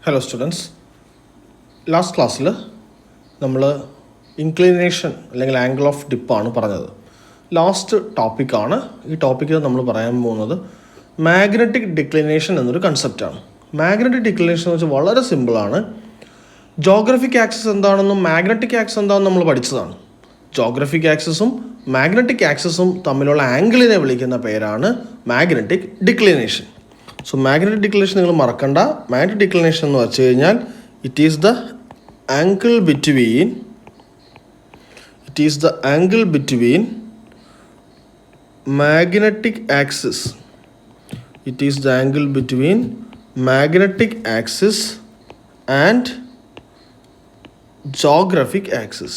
Hello students, last ക്ലാസ്സിൽ നമ്മൾ inclination അല്ലെങ്കിൽ ആംഗിൾ ഓഫ് ഡിപ്പാണ് പറഞ്ഞത്. ലാസ്റ്റ് ടോപ്പിക്കാണ്. ഈ ടോപ്പിക്കിൽ നമ്മൾ പറയാൻ പോകുന്നത് മാഗ്നറ്റിക് ഡിക്ലിനേഷൻ എന്നൊരു കൺസെപ്റ്റാണ്. മാഗ്നറ്റിക് ഡിക്ലിനേഷൻ എന്ന് വെച്ചാൽ വളരെ സിമ്പിളാണ്. ജോഗ്രഫിക് ആക്സിസ് എന്താണെന്നും മാഗ്നറ്റിക് ആക്സിസ് എന്താണെന്നും നമ്മൾ പഠിച്ചതാണ്. ജോഗ്രഫിക് ആക്സിസും മാഗ്നറ്റിക് ആക്സിസും തമ്മിലുള്ള ആംഗിളിനെ വിളിക്കുന്ന പേരാണ് magnetic declination. So magnetic declination നിങ്ങൾ മറക്കണ്ട. മാഗ്നറ്റിക് ഡിക്ലിനേഷൻ എന്ന് വെച്ച് കഴിഞ്ഞാൽ it is the angle between magnetic axis. It is the angle between magnetic axis and geographic axis.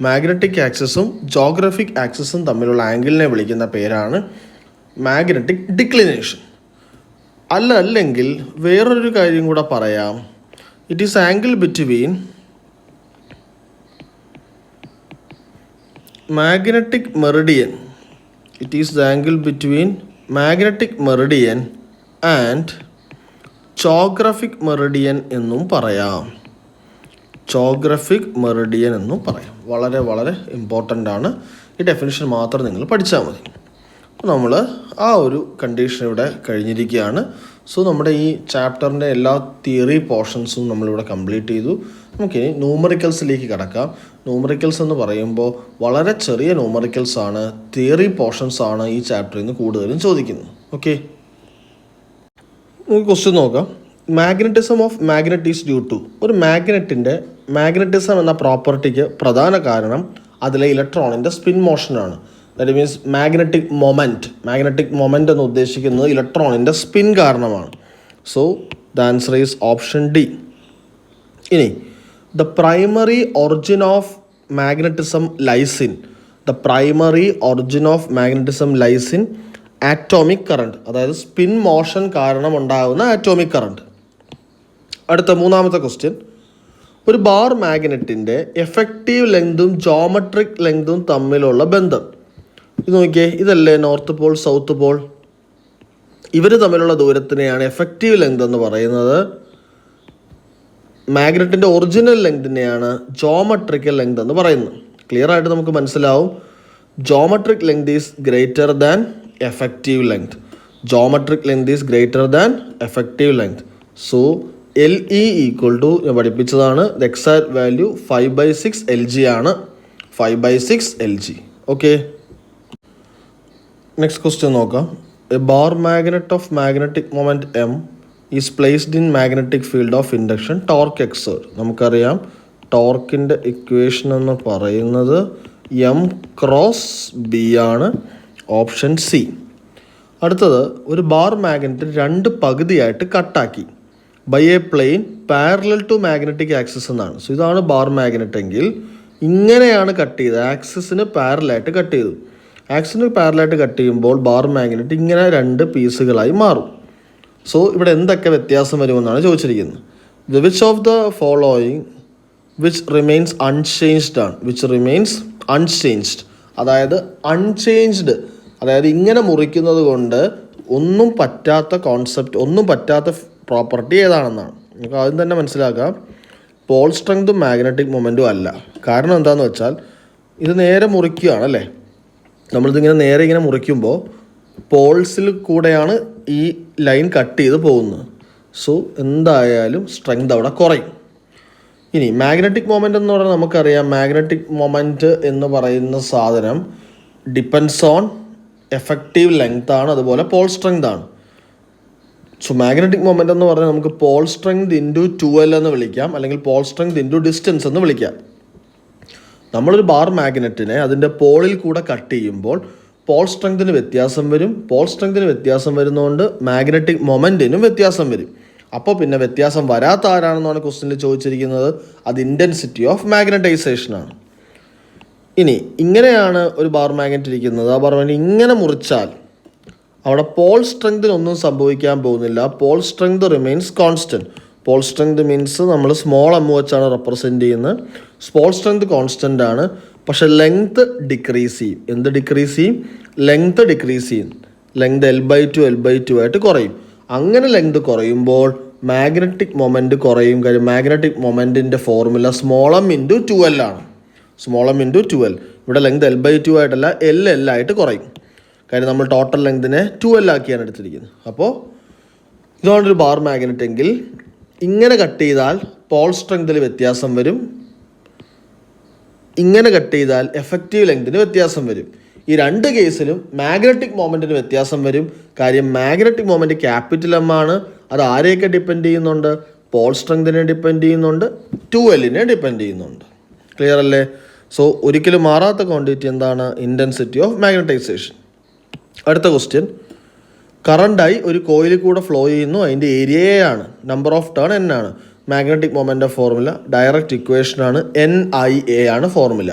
Magnetic ആക്സിസും ജോഗ്രഫിക് ആക്സിസും തമ്മിലുള്ള ആംഗിളിനെ വിളിക്കുന്ന പേരാണ് മാഗ്നറ്റിക് ഡിക്ലിനേഷൻ. അല്ലെങ്കിൽ വേറൊരു കാര്യം കൂടെ പറയാം. It is angle between magnetic Meridian. It is the angle between magnetic meridian and geographic meridian എന്നും പറയാം. ജോഗ്രഫിക് മെറിഡിയൻ എന്നും പറയാം. വളരെ വളരെ ഇമ്പോർട്ടൻ്റ് ആണ്. ഈ ഡെഫിനിഷൻ മാത്രം നിങ്ങൾ പഠിച്ചാൽ മതി. അപ്പോൾ നമ്മൾ ആ ഒരു കണ്ടീഷൻ ഇവിടെ കഴിഞ്ഞിരിക്കുകയാണ്. സോ നമ്മുടെ ഈ ചാപ്റ്ററിൻ്റെ എല്ലാ തിയറി പോർഷൻസും നമ്മളിവിടെ കംപ്ലീറ്റ് ചെയ്തു. നമുക്കിനി ന്യൂമറിക്കൽസിലേക്ക് കിടക്കാം. ന്യൂമറിക്കൽസ് എന്ന് പറയുമ്പോൾ വളരെ ചെറിയ ന്യൂമറിക്കൽസ് ആണ്, തിയറി പോർഷൻസ് ആണ് ഈ ചാപ്റ്ററിൽ നിന്ന് കൂടുതലും ചോദിക്കുന്നത്. ഓക്കെ, നമുക്ക് ക്വസ്റ്റ്യൻ നോക്കാം. Magnetism of magnet is due to. ഒരു മാഗ്നറ്റിൻ്റെ മാഗ്നറ്റിസം എന്ന പ്രോപ്പർട്ടിക്ക് പ്രധാന കാരണം അതിലെ ഇലക്ട്രോണിൻ്റെ സ്പിൻ മോഷനാണ്. ദാറ്റ് മീൻസ് മാഗ്നറ്റിക് മൊമെൻറ്റ് എന്ന് ഉദ്ദേശിക്കുന്നത് ഇലക്ട്രോണിൻ്റെ സ്പിൻ കാരണമാണ്. So the answer is option D. ഇനി the primary origin of magnetism lies in atomic current. അതായത് സ്പിൻ മോഷൻ കാരണം ഉണ്ടാകുന്ന ആറ്റോമിക് കറണ്ട്. അടുത്ത മൂന്നാമത്തെ ക്വസ്റ്റ്യൻ. ഒരു ബാർ മാഗ്നറ്റിൻ്റെ എഫക്റ്റീവ് ലെങ്തും ജോമെട്രിക് ലെങ്തും തമ്മിലുള്ള ബന്ധം. ഇത് നോക്കിയേ, ഇതല്ലേ നോർത്ത് പോൾ സൗത്ത് പോൾ. ഇവർ തമ്മിലുള്ള ദൂരത്തിനെയാണ് എഫക്റ്റീവ് ലെങ്ത് എന്ന് പറയുന്നത്. മാഗ്നറ്റിൻ്റെ ഒറിജിനൽ ലെങ്തിനെയാണ് ജോമെട്രിക്കൽ ലെങ്ത് എന്ന് പറയുന്നത്. ക്ലിയർ ആയിട്ട് നമുക്ക് മനസ്സിലാവും. Geometric length is greater than effective length. So LE equal to ഞാൻ പഠിപ്പിച്ചതാണ്. എക്സാക്ട് വാല്യൂ 5/6 LG ആണ്. 5/6 LG. ഓക്കെ, നെക്സ്റ്റ് ക്വസ്റ്റ്യൻ നോക്കാം. A bar magnet of magnetic moment M is placed in magnetic field of induction torque exert. നമുക്കറിയാം ടോർക്കിൻ്റെ equation എന്ന് പറയുന്നത് M×B ആണ്. Option C. അടുത്തത്, ഒരു ബാർ മാഗ്നറ്റ് രണ്ട് പകുതിയായിട്ട് കട്ടാക്കി by a plane parallel to magnetic axis എന്നാണ്. സോ ഇതാണ് ബാർ മാഗ്നറ്റ് എങ്കിൽ ഇങ്ങനെയാണ് കട്ട് ചെയ്തത്. ആക്സിസിന് പാരലായിട്ട് കട്ട് ചെയ്തു. ആക്സിസിന് പാരലായിട്ട് കട്ട് ചെയ്യുമ്പോൾ ബാർ മാഗ്നറ്റ് ഇങ്ങനെ രണ്ട് പീസുകളായി മാറും. സോ ഇവിടെ എന്തൊക്കെ വ്യത്യാസം വരുമെന്നാണ് ചോദിച്ചിരിക്കുന്നത്. Which of the following which remains unchanged. അതായത് അൺചേഞ്ച്ഡ്, അതായത് ഇങ്ങനെ മുറിക്കുന്നത് കൊണ്ട് ഒന്നും പറ്റാത്ത പ്രോപ്പർട്ടി ഏതാണെന്നാണ്. നമുക്ക് ആദ്യം തന്നെ മനസ്സിലാക്കാം. പോൾ സ്ട്രെങ്തും മാഗ്നറ്റിക് മൊമെൻറ്റും അല്ല. കാരണം എന്താണെന്ന് വെച്ചാൽ ഇത് നേരെ മുറിക്കുകയാണ് അല്ലേ. നമ്മളിതിങ്ങനെ നേരെ ഇങ്ങനെ മുറിക്കുമ്പോൾ പോൾസിൽ കൂടെയാണ് ഈ ലൈൻ കട്ട് ചെയ്ത് പോകുന്നത്. സോ എന്തായാലും സ്ട്രെങ്ത് അവിടെ കുറയും. ഇനി മാഗ്നറ്റിക് മൊമെൻ്റ് എന്ന് പറഞ്ഞാൽ നമുക്കറിയാം, മാഗ്നറ്റിക് മൊമെൻറ്റ് എന്ന് പറയുന്ന സാധനം ഡിപ്പെൻഡ്സ് ഓൺ എഫക്റ്റീവ് ലെങ്ത് ആണ്, അതുപോലെ പോൾ സ്ട്രെങ്ത് ആണ്. സോ മാഗ്നറ്റിക് മൊമെൻ്റ് എന്ന് പറഞ്ഞാൽ നമുക്ക് പോൾ സ്ട്രെങ്ത് ഇൻറ്റു 2L എന്ന് വിളിക്കാം, അല്ലെങ്കിൽ പോൾ സ്ട്രെങ്ത് ഇൻറ്റു ഡിസ്റ്റൻസ് എന്ന് വിളിക്കാം. നമ്മളൊരു ബാർ മാഗ്നറ്റിനെ അതിൻ്റെ പോളിൽ കൂടെ കട്ട് ചെയ്യുമ്പോൾ പോൾ സ്ട്രെങ്തിന് വ്യത്യാസം വരും. പോൾ സ്ട്രെങ്തിന് വ്യത്യാസം വരുന്നതുകൊണ്ട് മാഗ്നറ്റിക് മൊമെൻറ്റിനും വ്യത്യാസം വരും. അപ്പോൾ പിന്നെ വ്യത്യാസം വരാത്ത ആരാണെന്നാണ് ക്വസ്റ്റ്യനിൽ ചോദിച്ചിരിക്കുന്നത്. അത് ഇൻറ്റൻസിറ്റി ഓഫ് മാഗ്നറ്റൈസേഷനാണ്. ഇനി ഇങ്ങനെയാണ് ഒരു ബാർ മാഗ്നറ്റ് ഇരിക്കുന്നത്. ആ ബാർ മാഗ്നറ്റ് ഇങ്ങനെ മുറിച്ചാൽ അവിടെ പോൾ സ്ട്രെങ്തിനൊന്നും സംഭവിക്കാൻ പോകുന്നില്ല. Pole strength remains constant. Pole strength means നമ്മൾ സ്മോൾ m വെച്ചാണ് റെപ്രസെൻറ്റ് ചെയ്യുന്നത്. പോൾ സ്ട്രെങ്ത് കോൺസ്റ്റൻ്റ് ആണ്, പക്ഷെ ലെങ്ത് ഡിക്രീസ് ചെയ്യും. ലെങ്ത് ഡിക്രീസ് ചെയ്യും. ലെങ്ത് L/2 ആയിട്ട് കുറയും. അങ്ങനെ ലെങ്ത് കുറയുമ്പോൾ മാഗ്നറ്റിക് മൊമെൻറ്റ് കുറയും. കാര്യം മാഗ്നറ്റിക് മൊമെൻറ്റിൻ്റെ formula small M into 2L ആണ്. Small M into 2L. ഇവിടെ ലെങ്ത് L/2 ആയിട്ടല്ല L ആയിട്ട് കുറയും. കാര്യം നമ്മൾ ടോട്ടൽ ലെങ്തിനെ 2L ആക്കിയാണ് എടുത്തിരിക്കുന്നത്. അപ്പോൾ ഇതുകൊണ്ടൊരു ബാർ മാഗ്നറ്റ് എങ്കിൽ ഇങ്ങനെ കട്ട് ചെയ്താൽ പോൾ സ്ട്രെങ്തിൽ വ്യത്യാസം വരും, ഇങ്ങനെ കട്ട് ചെയ്താൽ എഫക്റ്റീവ് ലെങ്തിന് വ്യത്യാസം വരും. ഈ രണ്ട് കേസിലും മാഗ്നറ്റിക് മൊമെൻറ്റിന് വ്യത്യാസം വരും. കാര്യം മാഗ്നറ്റിക് മൊമെൻറ്റ് ക്യാപിറ്റൽ എം ആണ്. അത് ആരെയൊക്കെ ഡിപ്പെൻഡ് ചെയ്യുന്നുണ്ട്? പോൾ സ്ട്രെങ്തിനെ ഡിപ്പെൻഡ് ചെയ്യുന്നുണ്ട്, 2Lനെ ഡിപ്പെൻഡ് ചെയ്യുന്നുണ്ട്. ക്ലിയർ അല്ലേ? സോ ഒരിക്കലും മാറാത്ത ക്വാണ്ടിറ്റി എന്താണ്? Intensity of magnetisation. അടുത്ത ക്വസ്റ്റ്യൻ, കറണ്ടായി ഒരു കോയിലിൽ കൂടെ ഫ്ലോ ചെയ്യുന്നു, അതിൻ്റെ ഏരിയ ആണ്, നമ്പർ ഓഫ് ടേൺ N ആണ്. Magnetic moment of formula direct ഇക്വേഷനാണ്, NIA ആണ് formula,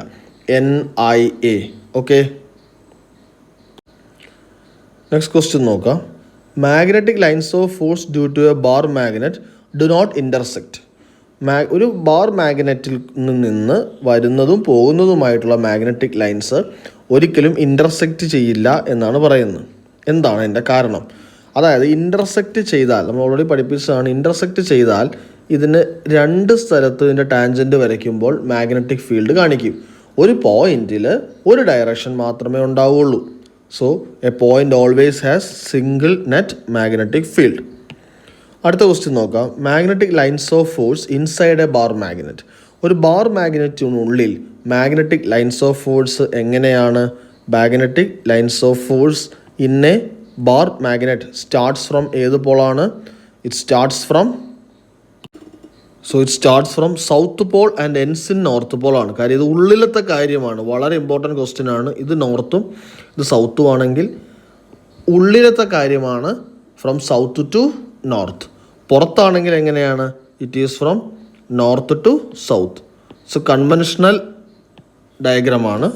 NIA. Okay, next question നോക്കാം. Magnetic lines of force due to a bar magnet do not intersect. ഒരു ബാർ മാഗ്നറ്റിൽ നിന്ന് വരുന്നതും പോകുന്നതുമായിട്ടുള്ള മാഗ്നറ്റിക് ലൈൻസ് ഒരിക്കലും ഇൻ്റർസെക്റ്റ് ചെയ്യില്ല എന്നാണ് പറയുന്നത്. എന്താണ് അതിൻ്റെ കാരണം? അതായത് ഇൻ്റർസെക്റ്റ് ചെയ്താൽ, നമ്മൾ ഓൾറെഡി പഠിപ്പിച്ചതാണ്, ഇൻ്റർസെക്റ്റ് ചെയ്താൽ ഇതിന് രണ്ട് സ്ഥലത്ത് ഇതിൻ്റെ ടാൻജൻറ്റ് വരയ്ക്കുമ്പോൾ മാഗ്നറ്റിക് ഫീൽഡ് കാണിക്കും. ഒരു പോയിന്റിൽ ഒരു ഡയറക്ഷൻ മാത്രമേ ഉണ്ടാവുള്ളൂ. So a point always has single net magnetic field. അടുത്ത ക്വസ്റ്റ്യൻ നോക്കാം. Magnetic lines of force inside a bar magnet. ഒരു ബാർ മാഗ്നറ്റിനുള്ളിൽ മാഗ്നറ്റിക് ലൈൻസ് ഓഫ് ഫോഴ്സ് എങ്ങനെയാണ്? Magnetic lines of force in a bar magnet starts from ഏത് പോളാണ്? It starts from south pole and ends in north pole ആണ്. കാര്യം ഇത് ഉള്ളിലത്തെ കാര്യമാണ്, വളരെ ഇമ്പോർട്ടൻറ്റ് ക്വസ്റ്റ്യൻ ആണ്. ഇത് നോർത്തും ഇത് സൗത്തും ആണെങ്കിൽ ഉള്ളിലത്തെ കാര്യമാണ്, ഫ്രം സൗത്ത് ടു നോർത്ത്. പുറത്താണെങ്കിൽ എങ്ങനെയാണ്? It is from north to south. So conventional ഡയഗ്രമാണ്.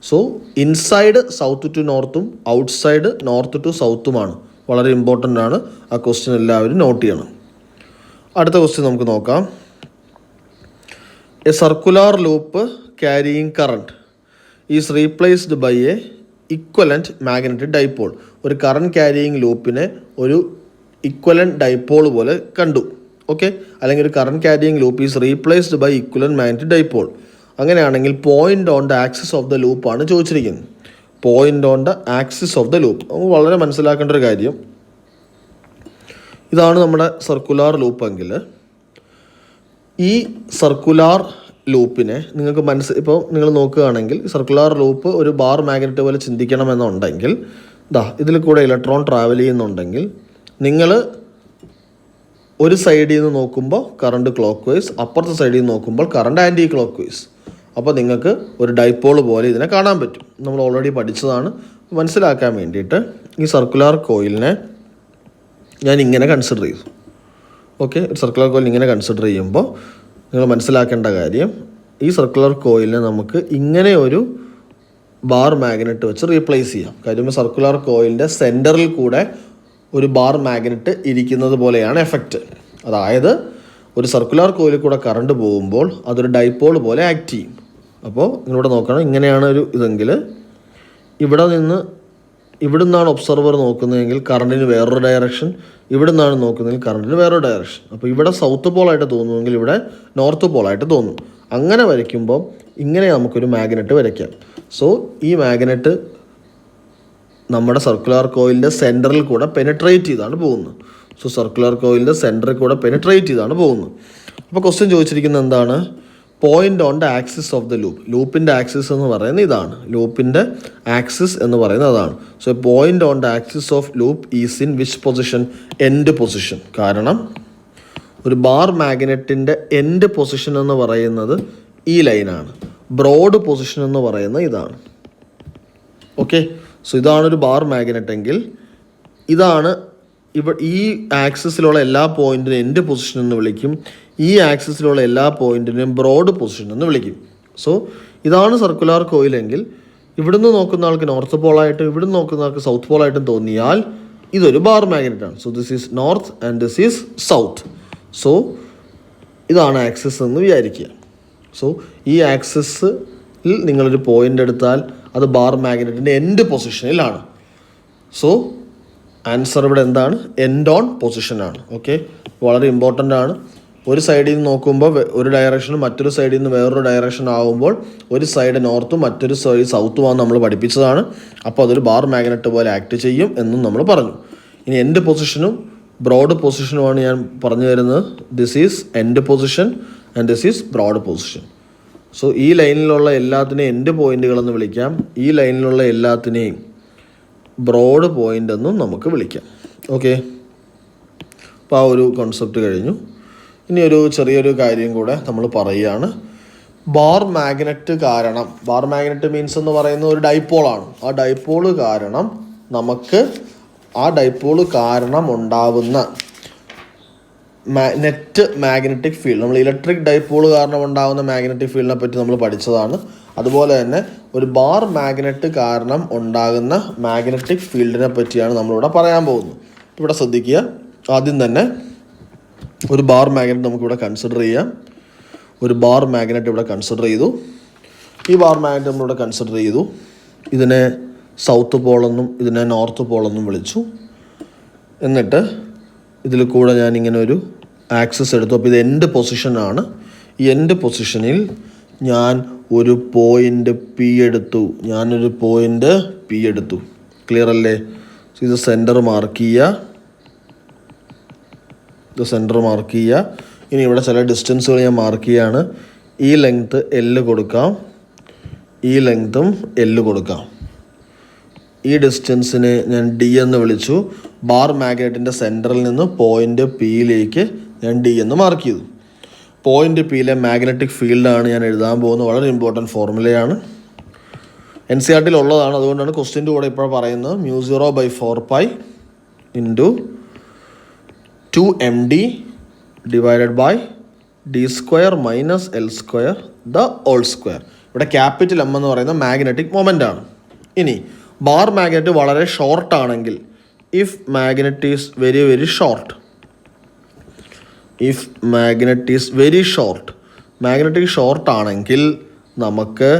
സോ ഇൻസൈഡ് സൗത്ത് ടു നോർത്തും ഔട്ട്സൈഡ് നോർത്ത് ടു സൗത്തുമാണ്. വളരെ ഇമ്പോർട്ടൻ്റ് ആണ്, ആ ക്വസ്റ്റ്യൻ എല്ലാവരും നോട്ട് ചെയ്യണം. അടുത്ത ക്വസ്റ്റ്യൻ നമുക്ക് നോക്കാം. A circular loop carrying current is replaced by a equivalent magnetic dipole. ഒരു കറണ്ട് ക്യാരിയിങ് ലൂപ്പിനെ ഒരു ഇക്വലൻറ്റ് ഡൈപോൾ പോലെ കണ്ടു. ഓക്കെ, അല്ലെങ്കിൽ ഒരു current carrying loop is replaced by equivalent magnetic dipole. അങ്ങനെയാണെങ്കിൽ point on the axis of the ലൂപ്പാണ് ചോദിച്ചിരിക്കുന്നത്. Point on the axis of the loop നമുക്ക് വളരെ മനസ്സിലാക്കേണ്ട ഒരു കാര്യം, ഇതാണ് നമ്മുടെ സർക്കുലാർ ലൂപ്പെങ്കിൽ ഈ സർക്കുലാർ ലൂപ്പിനെ നിങ്ങൾക്ക് ഇപ്പോൾ നിങ്ങൾ നോക്കുകയാണെങ്കിൽ സർക്കുലാർ ലൂപ്പ് ഒരു ബാർ മാഗ്നറ്റ് പോലെ ചിന്തിക്കണമെന്നുണ്ടെങ്കിൽ ഇതിൽ കൂടെ ഇലക്ട്രോൺ ട്രാവൽ ചെയ്യുന്നുണ്ടെങ്കിൽ നിങ്ങൾ ഒരു സൈഡിൽ നിന്ന് നോക്കുമ്പോൾ കറണ്ട് ക്ലോക്ക് വൈസ്, അപ്പുറത്തെ സൈഡിൽ നിന്ന് നോക്കുമ്പോൾ കറണ്ട് ആൻറ്റി ക്ലോക്ക് വൈസ്. അപ്പോൾ നിങ്ങൾക്ക് ഒരു ഡൈപോൾ പോലെ ഇതിനെ കാണാൻ പറ്റും. നമ്മൾ ഓൾറെഡി പഠിച്ചതാണ്. മനസ്സിലാക്കാൻ വേണ്ടിയിട്ട് ഈ സർക്കുലാർ കോയിലിനെ ഞാൻ ഇങ്ങനെ കൺസിഡർ ചെയ്തു. ഓക്കെ, സർക്കുലർ കോയിൽ ഇങ്ങനെ കൺസിഡർ ചെയ്യുമ്പോൾ നിങ്ങൾ മനസ്സിലാക്കേണ്ട കാര്യം, ഈ സർക്കുലർ കോയിലിനെ നമുക്ക് ഇങ്ങനെ ഒരു ബാർ മാഗ്നറ്റ് വെച്ച് റീപ്ലേസ് ചെയ്യാം. കാര്യം സർക്കുലർ കോയിലിൻ്റെ സെൻറ്ററിൽ കൂടെ ഒരു ബാർ മാഗ്നറ്റ് ഇരിക്കുന്നത് പോലെയാണ് എഫക്റ്റ്. അതായത് ഒരു സർക്കുലർ കോയിലിൽ കൂടെ കറണ്ട് പോകുമ്പോൾ അതൊരു ഡൈപോൾ പോലെ ആക്ട് ചെയ്യും. അപ്പോൾ നിങ്ങളിവിടെ നോക്കണം, ഇങ്ങനെയാണ് ഒരു ഇതെങ്കിൽ ഇവിടെ നിന്നാണ് ഒബ്സർവർ നോക്കുന്നതെങ്കിൽ കറണ്ടിന് വേറൊരു ഡയറക്ഷൻ, ഇവിടെ നിന്നാണ് നോക്കുന്നതെങ്കിൽ കറണ്ടിന് വേറൊരു ഡയറക്ഷൻ. അപ്പോൾ ഇവിടെ സൗത്ത് പോളായിട്ട് തോന്നുമെങ്കിൽ ഇവിടെ നോർത്ത് പോളായിട്ട് തോന്നും. അങ്ങനെ വരയ്ക്കുമ്പോൾ ഇങ്ങനെ നമുക്കൊരു മാഗ്നറ്റ് വരയ്ക്കാം. സോ ഈ മാഗ്നറ്റ് നമ്മുടെ സർക്കുലർ കോയിലിൻ്റെ സെൻറ്ററിൽ കൂടെ പെനിട്രേറ്റ് ചെയ്താണ് പോകുന്നത്. സോ സർക്കുലർ കോയിലിൻ്റെ സെൻറ്ററിൽ കൂടെ പെനിട്രേറ്റ് ചെയ്താണ് പോകുന്നത്. അപ്പോൾ ക്വസ്റ്റ്യൻ ചോദിച്ചിരിക്കുന്നത് എന്താണ്? Point on the axis of the loop. ലൂപ്പിൻ്റെ ആക്സിസ് എന്ന് പറയുന്നത് ഇതാണ്. ലൂപ്പിൻ്റെ ആക്സിസ് എന്ന് പറയുന്നത് അതാണ്. So point on the axis of loop is in which position? End position. കാരണം ഒരു ബാർ മാഗ്നറ്റിൻ്റെ എൻഡ് പൊസിഷൻ എന്ന് പറയുന്നത് ഈ ലൈനാണ്. ബ്രോഡ് പൊസിഷൻ എന്ന് പറയുന്നത് ഇതാണ്. ഓക്കെ, സോ ഇതാണൊരു ബാർ മാഗ്നറ്റ് എങ്കിൽ ഇതാണ് ഈ ആക്സിസിലുള്ള എല്ലാ പോയിന്റിനും എൻഡ് പൊസിഷൻ എന്ന് വിളിക്കും. ഈ ആക്സിസിലുള്ള എല്ലാ പോയിന്റിനും ബ്രോഡ് പൊസിഷൻ എന്ന് വിളിക്കും. സോ ഇതാണ് സർക്കുലാർ കോയിലെങ്കിൽ ഇവിടുന്ന് നോക്കുന്ന ആൾക്ക് നോർത്ത് പോളായിട്ടും ഇവിടുന്ന് നോക്കുന്ന ആൾക്ക് സൗത്ത് പോളായിട്ടും തോന്നിയാൽ ഇതൊരു ബാർ മാഗ്നറ്റാണ്. So this is north and this is south. So ഇതാണ് ആക്സിസ് എന്ന് വിചാരിക്കുക. സോ ഈ ആക്സിസിൽ നിങ്ങളൊരു പോയിന്റ് എടുത്താൽ അത് ബാർ മാഗ്നറ്റിൻ്റെ എൻഡ് പൊസിഷനിലാണ്. സോ ആൻസർ ഇവിടെ എന്താണ്? എൻഡ് ഓൺ പൊസിഷനാണ്. ഓക്കെ, വളരെ ഇമ്പോർട്ടൻ്റ് ആണ്. ഒരു സൈഡിൽ നിന്ന് നോക്കുമ്പോൾ ഒരു ഡയറക്ഷനും മറ്റൊരു സൈഡിൽ നിന്ന് വേറൊരു ഡയറക്ഷൻ ആകുമ്പോൾ ഒരു സൈഡ് നോർത്തും മറ്റൊരു സൈഡ് സൗത്തുമാണ് നമ്മൾ പഠിപ്പിച്ചതാണ്. അപ്പോൾ അതൊരു ബാർ മാഗ്നറ്റ് പോലെ ആക്ട് ചെയ്യും എന്നും നമ്മൾ പറഞ്ഞു. ഇനി എൻഡ് പൊസിഷനും ബ്രോഡ് പൊസിഷനുമാണ് ഞാൻ പറഞ്ഞു തരുന്നത്. This is end position and this is broad position. So ഈ ലൈനിലുള്ള എല്ലാത്തിനെയും എൻഡ് പോയിന്റുകളെന്ന് വിളിക്കാം, ഈ ലൈനിലുള്ള എല്ലാത്തിനെയും ബ്രോഡ് പോയിന്റ് എന്നും നമുക്ക് വിളിക്കാം. ഓക്കെ, അപ്പോൾ ആ ഒരു കോൺസെപ്റ്റ് കഴിഞ്ഞു. ഇനി ഒരു ചെറിയൊരു കാര്യം കൂടെ നമ്മൾ പറയുകയാണ്. ബാർ മാഗ്നറ്റ് കാരണം, ബാർ മാഗ്നറ്റ് മീൻസ് എന്ന് പറയുന്നത് ഒരു ഡൈപോളാണ്. ആ ഡൈപോള് കാരണം നമുക്ക് ഉണ്ടാവുന്ന നെറ്റ് മാഗ്നറ്റിക് ഫീൽഡ്, നമ്മൾ ഇലക്ട്രിക് ഡൈപോള് കാരണം ഉണ്ടാകുന്ന മാഗ്നറ്റിക് ഫീൽഡിനെ പറ്റി നമ്മൾ പഠിച്ചതാണ്. അതുപോലെ തന്നെ ഒരു ബാർ മാഗ്നറ്റ് കാരണം ഉണ്ടാകുന്ന മാഗ്നറ്റിക് ഫീൽഡിനെ പറ്റിയാണ് നമ്മളിവിടെ പറയാൻ പോകുന്നത്. ഇവിടെ ശ്രദ്ധിക്കുക. ആദ്യം തന്നെ ഒരു ബാർ മാഗ്നറ്റ് നമുക്കിവിടെ കൺസിഡർ ചെയ്യാം. ഒരു ബാർ മാഗ്നറ്റ് ഇവിടെ കൺസിഡർ ചെയ്തു. ഈ ബാർ മാഗ്നറ്റ് നമ്മളിവിടെ കൺസിഡർ ചെയ്തു. ഇതിനെ സൗത്ത് പോളെന്നും ഇതിനെ നോർത്ത് പോളെന്നും വിളിച്ചു. എന്നിട്ട് ഇതിൽ കൂടെ ഞാനിങ്ങനെ ഒരു ആക്സിസ് എടുത്തു. അപ്പോൾ ഇത് എൻഡ് പൊസിഷനാണ്. ഈ എൻഡ് പൊസിഷനിൽ ഞാൻ ഒരു പോയിൻ്റ് പി എടുത്തു. ക്ലിയർ അല്ലേ? ഇത് സെൻറ്റർ മാർക്ക് ചെയ്യുക. ഇനി ഇവിടെ ചില ഡിസ്റ്റൻസുകൾ ഞാൻ മാർക്ക് ചെയ്യാണ്. ഈ ലെങ്ത്ത് എല്ല് കൊടുക്കാം, ഈ ലെങ്ത്തും എല്ല് കൊടുക്കാം. ഈ ഡിസ്റ്റൻസിനെ ഞാൻ ഡി എന്ന് വിളിച്ചു. ബാർ മാഗ്നറ്റിൻ്റെ സെൻറ്ററിൽ നിന്ന് പോയിൻ്റ് പിയിലേക്ക് ഞാൻ ഡി എന്ന് മാർക്ക് ചെയ്തു. പോയിൻ്റ് പിയിലെ മാഗ്നറ്റിക് ഫീൽഡാണ് ഞാൻ എഴുതാൻ പോകുന്നത്. വളരെ ഇമ്പോർട്ടൻറ്റ് ഫോർമുലയാണ്, NCERT ഉള്ളതാണ്. അതുകൊണ്ടാണ് ക്വസ്റ്റ്യൻ്റെ കൂടെ ഇപ്പോൾ പറയുന്നത് μ0/4π × 2md divided by d² - L² the whole square. ഇവിടെ ക്യാപിറ്റൽ M എന്ന് പറയുന്ന മാഗ്നറ്റിക് മൊമെൻ്റ് ആണ്. ഇനി ബാർ മാഗ്നറ്റ് വളരെ ഷോർട്ട് ആണെങ്കിൽ, if magnet is very very short, magnetic short ആണെങ്കിൽ നമുക്ക്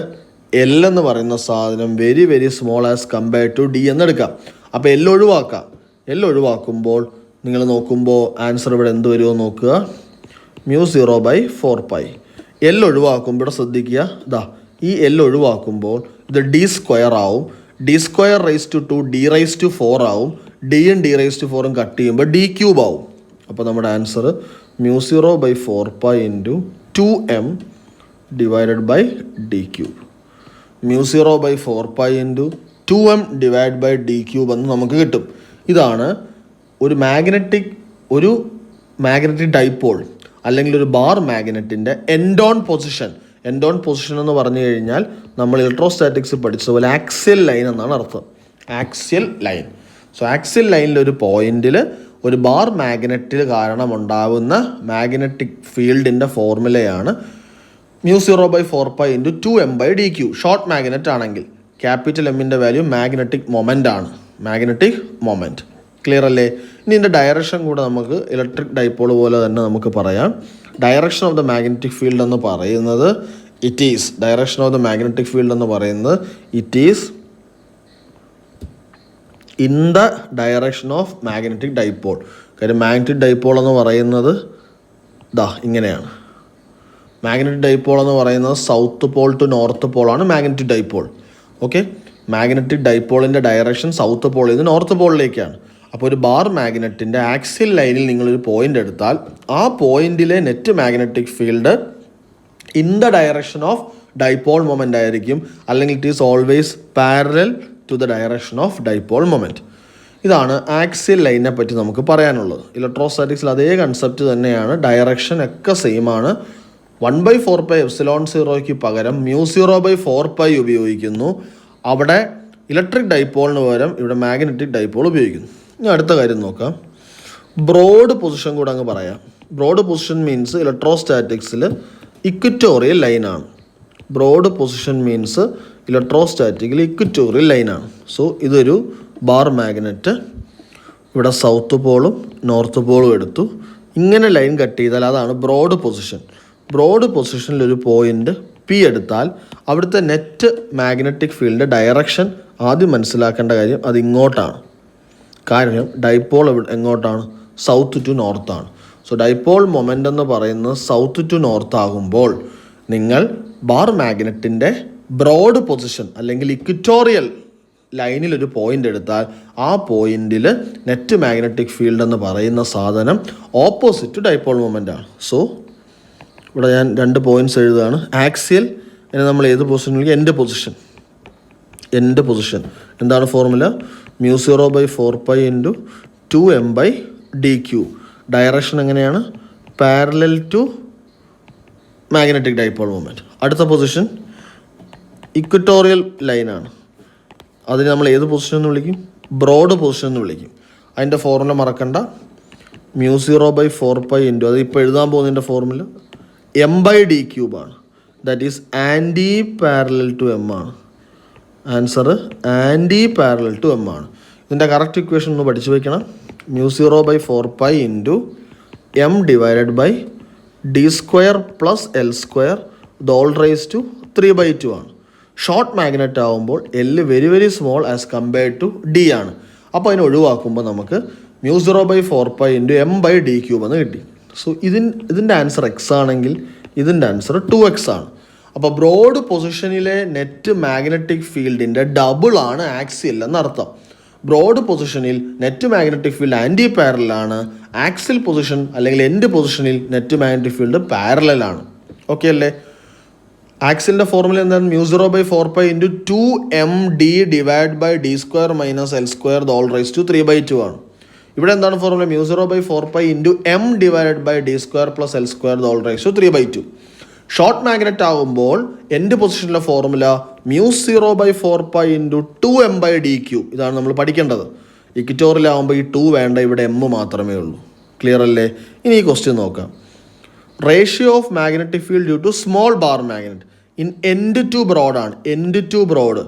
എൽ എന്ന് പറയുന്ന സാധനം very very small as compared to D എന്നെടുക്കാം. അപ്പോൾ എൽ ഒഴിവാക്കുമ്പോൾ നിങ്ങൾ നോക്കുമ്പോൾ ആൻസർ ഇവിടെ എന്ത് വരുമോ നോക്കുക, μ0/4π. എൽ ഒഴിവാക്കുമ്പോൾ ഇവിടെ ശ്രദ്ധിക്കുക, ഈ എൽ ഒഴിവാക്കുമ്പോൾ ഇത് d² ആവും. d²2 d⁴ ആവും. ഡിയും d⁴ കട്ട് ചെയ്യുമ്പോൾ d³ ആവും. അപ്പോൾ നമ്മുടെ answer μ0/4π × 2m divided by d³. μ0/4π × 2m divide by d³ എന്ന് നമുക്ക് കിട്ടും. ഇതാണ് ഒരു മാഗ്നറ്റിക് ഡൈപോൾ അല്ലെങ്കിൽ ഒരു ബാർ മാഗ്നറ്റിൻ്റെ എൻഡ് ഓൺ പൊസിഷൻ എന്ന് പറഞ്ഞു കഴിഞ്ഞാൽ നമ്മൾ ഇലക്ട്രോസ്റ്റാറ്റിക്സ് പഠിച്ചതുപോലെ ആക്സിയൽ ലൈൻ എന്നാണ് അർത്ഥം. Axial line. സോ ആക്സിയൽ ലൈനിൽ ഒരു പോയിന്റിൽ ഒരു ബാർ മാഗ്നറ്റിൽ കാരണം ഉണ്ടാകുന്ന മാഗ്നറ്റിക് ഫീൽഡിൻ്റെ ഫോർമുലയാണ് μ0/4π × 2m/dq. ഷോർട്ട് മാഗ്നറ്റ് ആണെങ്കിൽ ക്യാപിറ്റൽ എമ്മിൻ്റെ വാല്യൂ മാഗ്നറ്റിക് മൊമെൻറ്റ്. ക്ലിയർ അല്ലേ? ഇനി ഇതിൻ്റെ ഡയറക്ഷൻ കൂടെ നമുക്ക് ഇലക്ട്രിക് ഡൈപോൾ പോലെ തന്നെ നമുക്ക് പറയാം. Direction of the magnetic field എന്ന് പറയുന്നത് it is in the direction of magnetic dipole. കാര്യം മാഗ്നറ്റിക് ഡൈപോൾ എന്ന് പറയുന്നത് ഇങ്ങനെയാണ്. മാഗ്നറ്റിക് ഡൈപോൾ എന്ന് പറയുന്നത് സൗത്ത് പോൾ ടു നോർത്ത് പോളാണ് മാഗ്നറ്റിക് ഡൈപോൾ. ഓക്കെ, മാഗ്നറ്റിക് ഡൈപോളിൻ്റെ ഡയറക്ഷൻ സൗത്ത് പോളിൽ നിന്ന് നോർത്ത് പോളിലേക്കാണ്. അപ്പോൾ ഒരു ബാർ മാഗ്നറ്റിൻ്റെ ആക്സിയൽ ലൈനിൽ നിങ്ങളൊരു പോയിൻ്റ് എടുത്താൽ ആ പോയിന്റിലെ net magnetic field in the direction of dipole moment ആയിരിക്കും, അല്ലെങ്കിൽ it is always parallel to the direction of dipole moment. ഇതാണ് ആക്സിയൽ ലൈനിനെ പറ്റി നമുക്ക് പറയാനുള്ളത്. ഇലക്ട്രോസ്റ്റാറ്റിക്സിൽ അതേ കൺസെപ്റ്റ് തന്നെയാണ്. ഡയറക്ഷൻ ഒക്കെ സെയിം ആണ്. 1/4π ε0യ്ക്ക് പകരം μ0/4π ഉപയോഗിക്കുന്നു. അവിടെ ഇലക്ട്രിക് ഡൈപോളിന് പകരം ഇവിടെ മാഗ്നറ്റിക് ഡൈപോൾ ഉപയോഗിക്കുന്നു. ഇനി അടുത്ത കാര്യം നോക്കാം. ബ്രോഡ് പൊസിഷൻ കൂടെ അങ്ങ് പറയാം. ബ്രോഡ് പൊസിഷൻ മീൻസ് ഇലക്ട്രോസ്റ്റാറ്റിക്സിൽ ഇക്വറ്റോറിയൽ ലൈനാണ്. സോ ഇതൊരു ബാർ മാഗ്നറ്റ്. ഇവിടെ സൗത്ത് പോളും നോർത്ത് പോളും എടുത്തു. ഇങ്ങനെ ലൈൻ കട്ട് ചെയ്താൽ അതാണ് ബ്രോഡ് പൊസിഷൻ. ബ്രോഡ് പൊസിഷനിൽ ഒരു പോയിന്റ് പി എടുത്താൽ അവിടുത്തെ നെറ്റ് മാഗ്നറ്റിക് ഫീൽഡിൻ്റെ ഡയറക്ഷൻ ആദ്യം മനസ്സിലാക്കേണ്ട കാര്യം അത് ഇങ്ങോട്ടാണ്. കാര്യം ഡൈപോൾ എങ്ങോട്ടാണ്? സൗത്ത് ടു നോർത്താണ്. സോ ഡൈപോൾ മൊമെൻ്റ് എന്ന് പറയുന്നത് സൗത്ത് ടു നോർത്ത് ആകുമ്പോൾ നിങ്ങൾ ബാർ മാഗ്നറ്റിൻ്റെ ബ്രോഡ് പൊസിഷൻ അല്ലെങ്കിൽ ഇക്വിറ്റോറിയൽ ലൈനിലൊരു പോയിൻ്റ് എടുത്താൽ ആ പോയിന്റിൽ നെറ്റ് മാഗ്നറ്റിക് ഫീൽഡ് എന്ന് പറയുന്ന സാധനം ഓപ്പോസിറ്റ് ഡൈപോൾ മൊമെൻ്റ് ആണ്. സോ ഇവിടെ ഞാൻ 2 പോയിന്റ്സ് എഴുതുകയാണ്. ആക്സിയൽ അതിനെ നമ്മൾ ഏത് പൊസിഷൻ വിളിക്കുക? End position. എന്താണ് ഫോർമുല? μ0/4π × 2m/dq. ഡയറക്ഷൻ എങ്ങനെയാണ്? Parallel to magnetic dipole moment. അടുത്ത പൊസിഷൻ ഇക്വറ്റോറിയൽ ലൈനാണ്. അതിന് നമ്മൾ ഏത് പൊസിഷൻ എന്ന് വിളിക്കും? ബ്രോഡ് പൊസിഷൻ എന്ന് വിളിക്കും. അതിൻ്റെ ഫോർമുല മറക്കണ്ട. μ0/4π × അത് ഇപ്പോൾ എഴുതാൻ പോകുന്നതിൻ്റെ ഫോർമുല m/d³ ആണ്. That is anti parallel to M ആണ്. Answer anti parallel to M ആണ്. ഇതിൻ്റെ കറക്റ്റ് ഇക്വേഷൻ ഒന്ന് പഠിച്ചു വയ്ക്കണം. μ0/4π × m/d² + L² ആണ്. ഷോർട്ട് മാഗ്നറ്റ് ആകുമ്പോൾ L very very small as compared to D ആണ്. അപ്പോൾ അതിനെ ഒഴിവാക്കുമ്പോൾ നമുക്ക് μ0/4π × m/d³ എന്ന് കിട്ടി. സോ ഇതിൻ്റെ ആൻസർ എക്സ് ആണെങ്കിൽ ഇതിൻ്റെ ആൻസർ 2x ആണ്. അപ്പോൾ ബ്രോഡ് പൊസിഷനിലെ നെറ്റ് മാഗ്നറ്റിക് ഫീൽഡിൻ്റെ ഡബിൾ ആണ് ആക്സിയൽ എന്നർത്ഥം. ബ്രോഡ് പൊസിഷനിൽ നെറ്റ് മാഗ്നറ്റിക് ഫീൽഡ് ആൻറ്റി പാരലാണ്. ആക്സിൽ പൊസിഷൻ അല്ലെങ്കിൽ എൻഡ് പൊസിഷനിൽ നെറ്റ് മാഗ്നറ്റിക് ഫീൽഡ് പാരലാണ്. ഓക്കെ അല്ലേ? ആക്സിലിൻ്റെ ഫോർമുല എന്താണ്? μ0/4π × 2md/d² - L² ആണ്. ഇവിടെ എന്താണ് formula? μ0/4π × m/d² + L² short magnet ആകുമ്പോൾ എൻഡ് പൊസിഷനിലെ ഫോർമുല μ0/4π × 2m/dq. ഇതാണ് നമ്മൾ പഠിക്കേണ്ടത്. ഇക്വിറ്റോറിയലാകുമ്പോൾ ഈ 2 വേണ്ട, ഇവിടെ m മാത്രമേ ഉള്ളൂ. ക്ലിയർ അല്ലേ? ഇനി ഈ ക്വസ്റ്റ്യൻ നോക്കാം. Ratio of magnetic field due to small bar magnet in end to broad ആണ്. End to broad.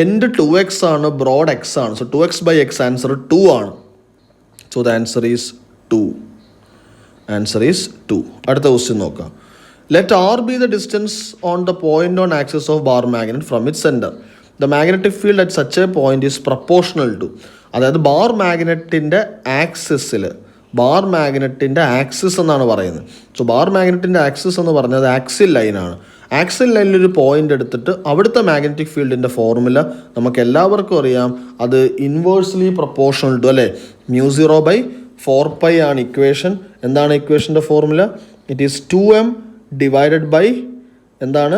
End 2x ആണ്, ബ്രോഡ് x ആണ്. സോ 2x/x ആൻസർ 2 ആണ്. So the answer is 2. Answer is 2. അടുത്ത question നോക്കാം. Let r be the distance on the point on axis of bar magnet from its center. The magnetic field at such a point is proportional to. അതായത് bar മാഗ്നറ്റിൻ്റെ axis എന്നാണ് പറയുന്നത്. So bar മാഗ്നറ്റിൻ്റെ axis എന്ന് പറഞ്ഞത് axle ലൈനാണ്. Axle ലൈനിലൊരു point എടുത്തിട്ട് അവിടുത്തെ magnetic ഫീൽഡിൻ്റെ formula നമുക്ക് എല്ലാവർക്കും അറിയാം. അത് ഇൻവേഴ്സ്ലി പ്രൊപ്പോർഷണൽ ടു അല്ലേ? μ0/4π ആണ് ഇക്വേഷൻ. എന്താണ് ഇക്വേഷൻ്റെ formula? It is 2m divided by എന്താണ്?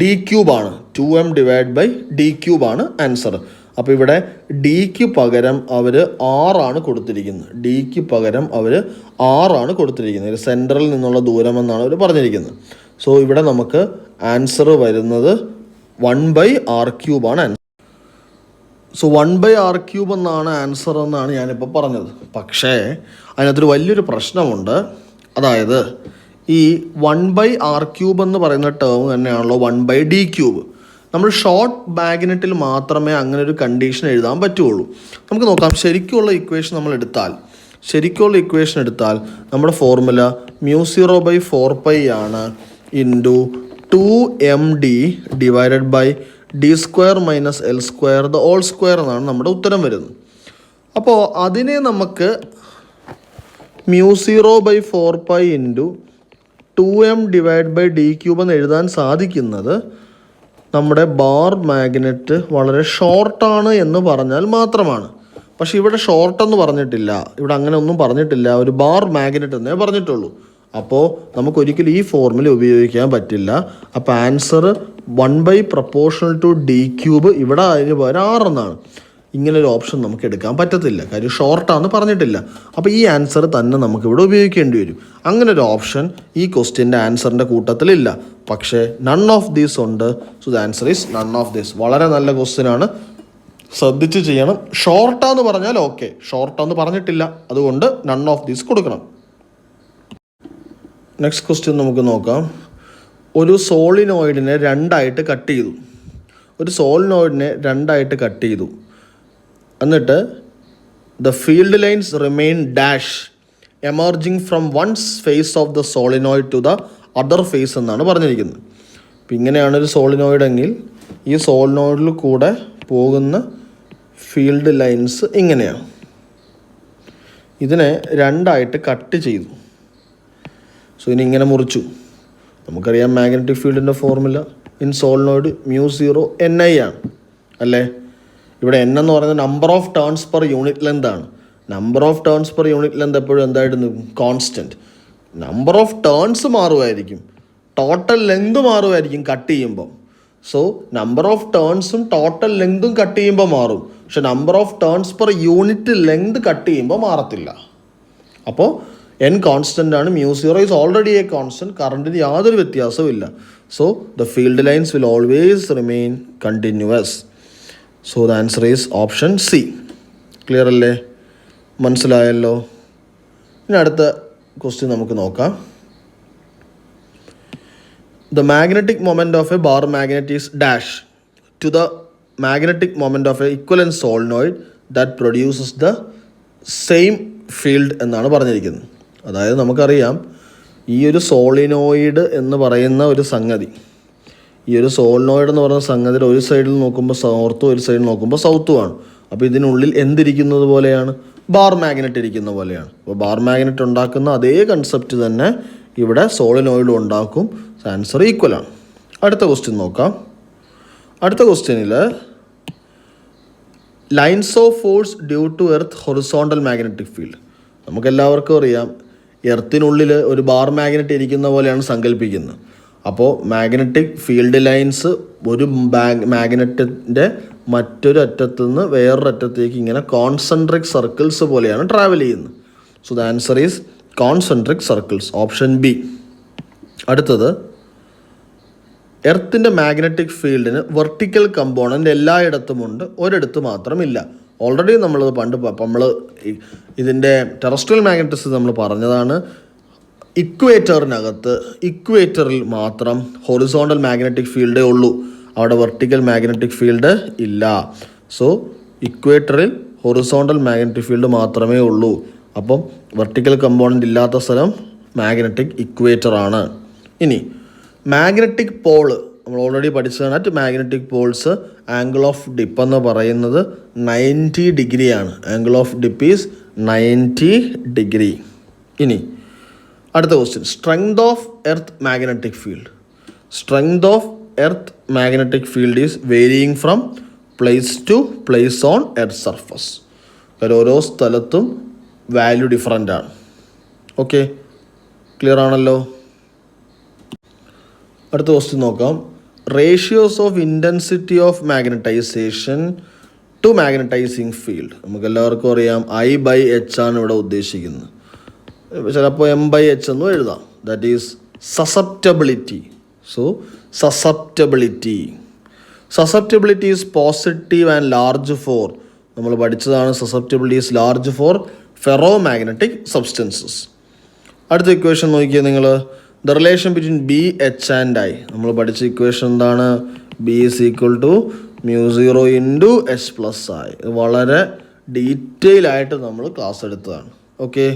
d³ ആണ്. 2m/d³ ആണ് ആൻസർ. അപ്പോൾ ഇവിടെ ഡിക്ക് പകരം അവർ 6 ആണ് കൊടുത്തിരിക്കുന്നത്. ഡിക്ക് പകരം അവർ 6 ആണ് കൊടുത്തിരിക്കുന്നത്. ഒരു സെൻറ്ററിൽ നിന്നുള്ള ദൂരം എന്നാണ് അവർ പറഞ്ഞിരിക്കുന്നത്. സോ ഇവിടെ നമുക്ക് ആൻസർ വരുന്നത് 1/r³ ആണ് ആൻസർ. സോ 1/r³ എന്നാണ് ആൻസർ എന്നാണ് ഞാനിപ്പോൾ പറഞ്ഞത്. പക്ഷേ അതിനകത്തൊരു വലിയൊരു പ്രശ്നമുണ്ട്. അതായത് ഈ 1/r³ എന്ന് പറയുന്ന ടേം തന്നെയാണല്ലോ 1/d³. നമ്മൾ ഷോർട്ട് മാഗ്നറ്റിൽ മാത്രമേ അങ്ങനെ ഒരു കണ്ടീഷൻ എഴുതാൻ പറ്റുള്ളൂ. നമുക്ക് നോക്കാം. ശരിക്കുള്ള ഇക്വേഷൻ എടുത്താൽ നമ്മുടെ ഫോർമുല μ0/4π ആണ് × 2md/d² - L² എന്നാണ് നമ്മുടെ ഉത്തരം വരുന്നത്. അപ്പോൾ അതിനെ നമുക്ക് μ0/4π × 2m/d³ എന്ന് എഴുതാൻ സാധിക്കുന്നത് നമ്മുടെ ബാർ മാഗ്നറ്റ് വളരെ ഷോർട്ടാണ് എന്ന് പറഞ്ഞാൽ മാത്രമാണ്. പക്ഷേ ഇവിടെ ഷോർട്ടെന്ന് പറഞ്ഞിട്ടില്ല. ഇവിടെ അങ്ങനെ ഒന്നും പറഞ്ഞിട്ടില്ല. ഒരു ബാർ മാഗ്നറ്റ് എന്നേ പറഞ്ഞിട്ടുള്ളൂ. അപ്പോൾ നമുക്കൊരിക്കലും ഈ ഫോർമുല ഉപയോഗിക്കാൻ പറ്റില്ല. അപ്പോൾ ആൻസർ 1/proportional/d³ ഇവിടെ അതിന് പകരം 6 എന്നാണ്. ഇങ്ങനൊരു ഓപ്ഷൻ നമുക്ക് എടുക്കാൻ പറ്റത്തില്ല. കാര്യം ഷോർട്ടാന്ന് പറഞ്ഞിട്ടില്ല. അപ്പോൾ ഈ ആൻസർ തന്നെ നമുക്കിവിടെ ഉപയോഗിക്കേണ്ടി വരും. അങ്ങനെ ഒരു ഓപ്ഷൻ ഈ ക്വസ്റ്റ്യൻ്റെ ആൻസറിൻ്റെ കൂട്ടത്തിലില്ല. പക്ഷേ നൺ ഓഫ് ദീസ് ഉണ്ട്. So the answer is none of these. വളരെ നല്ല ക്വസ്റ്റ്യനാണ്, ശ്രദ്ധിച്ച് ചെയ്യണം. ഷോർട്ടാന്ന് പറഞ്ഞാൽ ഓക്കെ, ഷോർട്ടാന്ന് പറഞ്ഞിട്ടില്ല, അതുകൊണ്ട് നൺ ഓഫ് ദീസ് കൊടുക്കണം. നെക്സ്റ്റ് ക്വസ്റ്റ്യൻ നമുക്ക് നോക്കാം. ഒരു സോളിനോയിഡിനെ രണ്ടായിട്ട് കട്ട് ചെയ്തു. എന്നിട്ട് the field lines remain dash emerging from one face of the solenoid to the other face എന്നാണ് പറഞ്ഞിരിക്കുന്നത്. അപ്പം ഇങ്ങനെയാണ് ഒരു സോളിനോയിഡെങ്കിൽ ഈ സോളിനോയിഡിൽ കൂടെ പോകുന്ന ഫീൽഡ് ലൈൻസ് ഇങ്ങനെയാണ്. ഇതിനെ രണ്ടായിട്ട് കട്ട് ചെയ്തു. സോ ഇനി ഇങ്ങനെ മുറിച്ചു. നമുക്കറിയാം മാഗ്നറ്റിക് ഫീൽഡിൻ്റെ ഫോർമുല ഇൻ സോളിനോയിഡ് μ0 Ni ആണ് അല്ലേ. ഇവിടെ N എന്ന് പറയുന്നത് number of turns per unit length ആണ്. Number of turns per unit length എപ്പോഴും എന്തായിട്ട് നിൽക്കും? കോൺസ്റ്റൻറ്റ്. നമ്പർ ഓഫ് ടേൺസ് മാറുമായിരിക്കും, ടോട്ടൽ ലെങ്ത് മാറുമായിരിക്കും കട്ട് ചെയ്യുമ്പോൾ. സോ നമ്പർ ഓഫ് ടേൺസും ടോട്ടൽ ലെങ്തും കട്ട് ചെയ്യുമ്പോൾ മാറും, പക്ഷെ number of turns per unit length cut ചെയ്യുമ്പോൾ മാറത്തില്ല. അപ്പോൾ N കോൺസ്റ്റൻ്റ് ആണ്, μ0 ഈസ് ഓൾറെഡി എ കോൺസ്റ്റൻറ്റ്, കറണ്ടിന് യാതൊരു വ്യത്യാസവും ഇല്ല. So the field lines will always remain continuous. So the answer is option C. Clear അല്ലേ? മനസ്സിലായല്ലോ? ഇനി അടുത്ത ക്വസ്റ്റ്യൻ നമുക്ക് നോക്കാം. The magnetic moment of a bar magnet is dash to the magnetic moment of a equivalent solenoid that produces the same field എന്നാണ് പറഞ്ഞിരിക്കുന്നത്. അതായത് നമുക്കറിയാം ഈ ഒരു സോളിനോയിഡ് എന്ന് പറയുന്ന ഒരു സംഗതി, ഈ ഒരു സോളിനോയിഡ് എന്ന് പറയുന്ന സംഗതിയിൽ ഒരു സൈഡിൽ നോക്കുമ്പോൾ നോർത്തും ഒരു സൈഡിൽ നോക്കുമ്പോൾ സൗത്തുമാണ്. അപ്പോൾ ഇതിനുള്ളിൽ എന്തിരിക്കുന്നത് പോലെയാണ്? ബാർ മാഗ്നറ്റ് ഇരിക്കുന്ന പോലെയാണ്. അപ്പോൾ ബാർ മാഗ്നറ്റ് ഉണ്ടാക്കുന്ന അതേ കൺസെപ്റ്റ് തന്നെ ഇവിടെ സോളിനോയിഡ് ഉണ്ടാക്കും. ആൻസർ ഈക്വൽ ആണ്. അടുത്ത ക്വസ്റ്റ്യൻ നോക്കാം. അടുത്ത ക്വസ്റ്റ്യനിൽ lines of force due to earth horizontal magnetic field. നമുക്കെല്ലാവർക്കും അറിയാം എർത്തിനുള്ളിൽ ഒരു ബാർ മാഗ്നറ്റ് ഇരിക്കുന്ന പോലെയാണ് സങ്കല്പിക്കുന്നത്. അപ്പോൾ മാഗ്നറ്റിക് ഫീൽഡ് ലൈൻസ് ഒരു മാഗ്നറ്റിൻ്റെ മറ്റൊരു അറ്റത്തു നിന്ന് വേറൊരു അറ്റത്തേക്ക് ഇങ്ങനെ കോൺസെൻട്രിക് സർക്കിൾസ് പോലെയാണ് ട്രാവൽ ചെയ്യുന്നത്. So the answer is concentric circles, option B. അടുത്തത്, എർത്തിൻ്റെ മാഗ്നറ്റിക് ഫീൽഡിന് വെർട്ടിക്കൽ കമ്പോണൻ്റ് എല്ലായിടത്തും ഉണ്ട്, ഒരിടത്ത് മാത്രമില്ല. ഓൾറെഡി നമ്മളത് നമ്മൾ ഇതിൻ്റെ ടെറസ്ട്രിയൽ മാഗ്നറ്റിസം നമ്മൾ പറഞ്ഞതാണ്. ഇക്വേറ്ററിൽ മാത്രം ഹൊറിസോണ്ടൽ മാഗ്നറ്റിക് ഫീൽഡേ ഉള്ളൂ, അവിടെ വെർട്ടിക്കൽ മാഗ്നറ്റിക് ഫീൽഡ് ഇല്ല. സോ ഇക്വേറ്ററിൽ ഹൊറിസോണ്ടൽ മാഗ്നറ്റിക് ഫീൽഡ് മാത്രമേ ഉള്ളൂ. അപ്പം വെർട്ടിക്കൽ കമ്പോണൻ്റ് ഇല്ലാത്ത സ്ഥലം മാഗ്നറ്റിക് ഇക്വേറ്റർ ആണ്. ഇനി മാഗ്നറ്റിക് പോള് നമ്മൾ ഓൾറെഡി പഠിച്ചതാണ്. Magnetic poles angle of dip എന്ന് പറയുന്നത് 90 ഡിഗ്രിയാണ്. Angle of dip is 90 degree. ഇനി അടുത്ത question, strength of earth magnetic field. Strength of earth magnetic field is varying from place to place on earth surface. ഓരോ സ്ഥലത്തും value different ആണ്. Okay, clear ആണല്ലോ? അടുത്ത ക്വസ്റ്റ്യൻ നോക്കാം. Ratios of intensity of magnetization to magnetizing field. നമുക്കെല്ലാവർക്കും അറിയാം I/H ആണ് ഇവിടെ ഉദ്ദേശിക്കുന്നത്. ചിലപ്പോൾ M/H എന്നും എഴുതാം. That is susceptibility. So susceptibility is positive and large for, നമ്മൾ പഠിച്ചതാണ്. Susceptibility is large for ferromagnetic substances. അടുത്ത ഇക്വേഷൻ നോക്കിയാൽ നിങ്ങൾ, the relation between BH and I. നമ്മൾ പഠിച്ച ഇക്വേഷൻ എന്താണ്? B is equal to μ0 × H + I. വളരെ ഡീറ്റെയിൽ ആയിട്ട് നമ്മൾ ക്ലാസ് എടുത്തതാണ്. ഓക്കെ,